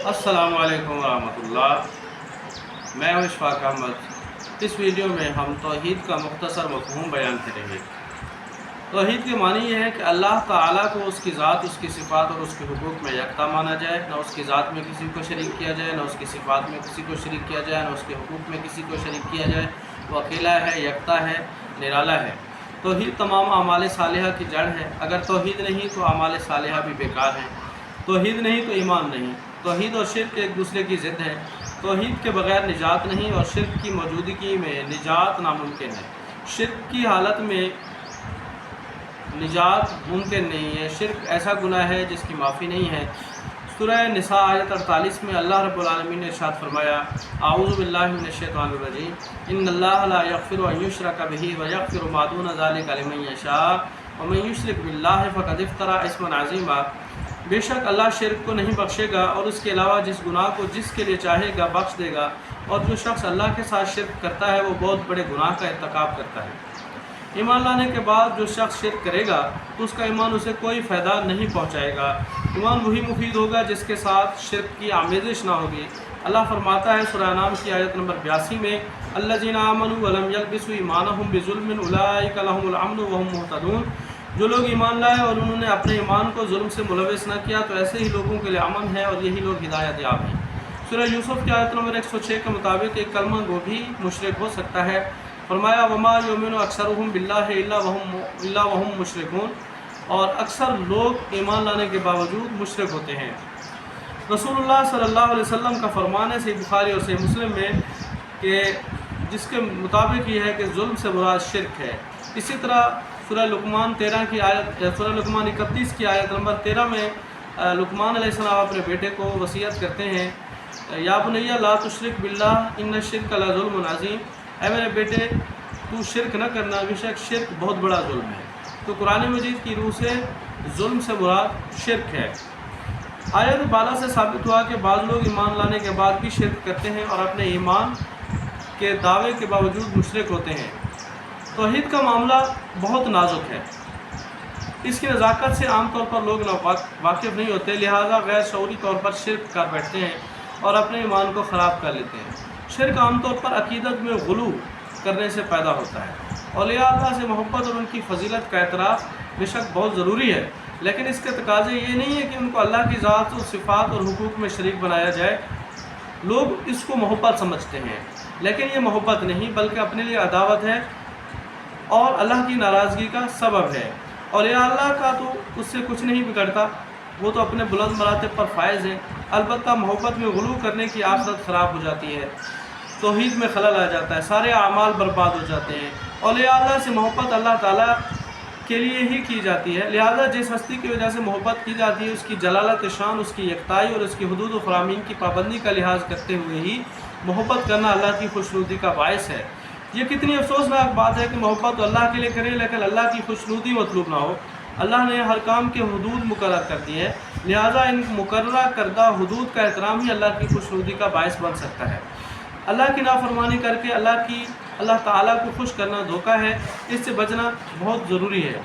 अस्सलामु अलैकुम वरहमतुल्लाह। मैं हूँ इशफाक अहमद। इस वीडियो में हम तौहीद का मुख्तसर मफ़हूम बयान करेंगे। तौहीद के मानी ये है कि अल्लाह ताला को उसकी ज़ात, उसकी सिफ़ात और उसके हुकूक में यकता माना जाए। न उसकी ज़ात में किसी को शरीक किया जाए, न उसकी सिफ़ात में किसी को शरीक किया जाए, न उसके हुकूक में किसी को शरीक किया जाए। वो अकेला है, यकता है, निराला है। तौहीद तमाम अमाल सालिहा की जड़ है। अगर तौहीद नहीं तो अमाल सालिहा भी बेकार हैं। तौहीद नहीं तो ईमान नहीं। तौहीद और शिर्क एक दूसरे की ज़िद है। तौहीद के बगैर निजात नहीं और शिर्क की मौजूदगी में निजात नामुमकिन है। शिर्क की हालत में निजात मुमकिन नहीं है। शिर्क ऐसा गुनाह है जिसकी माफ़ी नहीं है। सूरह निसा आयत 48 में अल्लाह रब्बुल आलमीन ने इरशाद फरमाया, आऊज़ु बिल्लाहि मिनश शैतानिर रजीम, इन्नल्लाह ला यग़फ़िरु अन युश्रका बिही व यग़फ़िरु मा दून ज़ालिका लिमन यशा व मन युश्रिक बिल्लाहि फ़क़द इफ़्तरा इस्मन अज़ीमा। बेशक अल्लाह शिर्क को नहीं बख्शेगा और उसके अलावा जिस गुनाह को जिसके लिए चाहेगा बख्श देगा। और जो शख्स अल्लाह के साथ शिर्क करता है वो बहुत बड़े गुनाह का इर्तिकाब करता है। ईमान लाने के बाद जो शख्स शिर्क करेगा तो उसका ईमान उसे कोई फ़ायदा नहीं पहुंचाएगा। ईमान वही मुफीद होगा जिसके साथ शिर्क की आमेज़िश ना होगी। अल्लाह फरमाता है सूरह नाम की आयत नंबर 82 में, अल्लज़ीना आमनू व लम यल्बिसू ईमानहुम बिज़ुल्मिन उलाइका लहुमुल अम्नु व हुम मुहतदून। जो लोग ईमान लाए और उन्होंने अपने ईमान को जुल्म से मुलविस न किया तो ऐसे ही लोगों के लिए अमन है और यही लोग हिदायत याब हैं। सूरह यूसुफ की आयत नंबर 106 के मुताबिक एक कलमा गो भी मुशरिक हो सकता है। फरमाया, वमा युमिनु अक्सरुहुम बिल्लाहि इल्ला वहुम मुशरिकून। और अक्सर लोग ईमान लाने के बावजूद मुशरिक होते हैं। रसूलुल्लाह सल्लल्लाहु अलैहि वसल्लम का फरमान है सही बुखारी और सही मुस्लिम में कि जिसके मुताबिक ये है कि जुल्म से मुराद शिर्क है। इसी तरह सूरह लुकमान 13 की आयत, सूरह लुकमान 31 की आयत नंबर 13 में लुकमान अलैहिस्सलाम अपने बेटे को वसीयत करते हैं, या बुनैया ला तुशरिक बिल्लाह इन्न शिर्क ला ज़ुल्मुन अज़ीम। ऐ मेरे बेटे तू शिर्क न करना, बेशक शिर्क बहुत बड़ा जुल्म है। तो कुरान मजीद की रूह से जुल्म से मुराद शिर्क है। आयत बाला से साबित हुआ कि बाज़ लोग ईमान लाने के बाद भी शिर्क करते हैं और अपने ईमान के दावे के बावजूद मुशरिक होते हैं। तौहीद का मामला बहुत नाजुक है। इसकी नज़ाकत से आमतौर पर लोग वाकिफ़ नहीं होते, लिहाजा गैर शऊरी तौर पर शिर्क कर बैठते हैं और अपने ईमान को ख़राब कर लेते हैं। शिर्क आमतौर पर अक़ीदत में गुलू करने से पैदा होता है। औलिया अल्लाह से मोहब्बत और उनकी फजीलत का एतराफ़ बेशक बहुत ज़रूरी है, लेकिन इसके तकाज़े ये नहीं है कि उनको अल्लाह की ज़ात और सिफ़ात और हुकूक में शरीक बनाया जाए। लोग इसको मोहब्बत समझते हैं, लेकिन ये मोहब्बत नहीं बल्कि अपने लिए अदावत है और अल्लाह की नाराज़गी का सबब है। और या अल्लाह का तो उससे कुछ नहीं बिगड़ता, वो तो अपने बुलंद मरातब पर फायज़ है। अलबत्ता मोहब्बत में गुलू करने की आखिरत ख़राब हो जाती है, तौहीद में खलल आ जाता है, सारे आमाल बर्बाद हो जाते हैं। और या अल्लाह से मोहब्बत अल्लाह ताला के लिए ही की जाती है, लिहाजा जिस हस्ती की वजह से मोहब्बत की जाती है उसकी जलालत शान, उसकी यकताई और उसकी हुदूद व फ़रामीन की पाबंदी का लिहाज करते हुए ही मोहब्बत करना अल्लाह की खुशनुदी का बायस है। ये कितनी अफसोसनाक बात है कि मोहब्बत तो अल्लाह के लिए करें लेकिन अल्लाह की खुशनुदी मतलूब ना हो। अल्लाह ने हर काम के हुदूद मुकर्रर कर दिए हैं, लिहाजा इन मुकर्रर करदा हुदूद का एहतराम ही अल्लाह की खुशनुदी का बायस बन सकता है। अल्लाह की नाफरमानी करके अल्लाह ताला को खुश करना धोखा है, इससे बचना बहुत ज़रूरी है।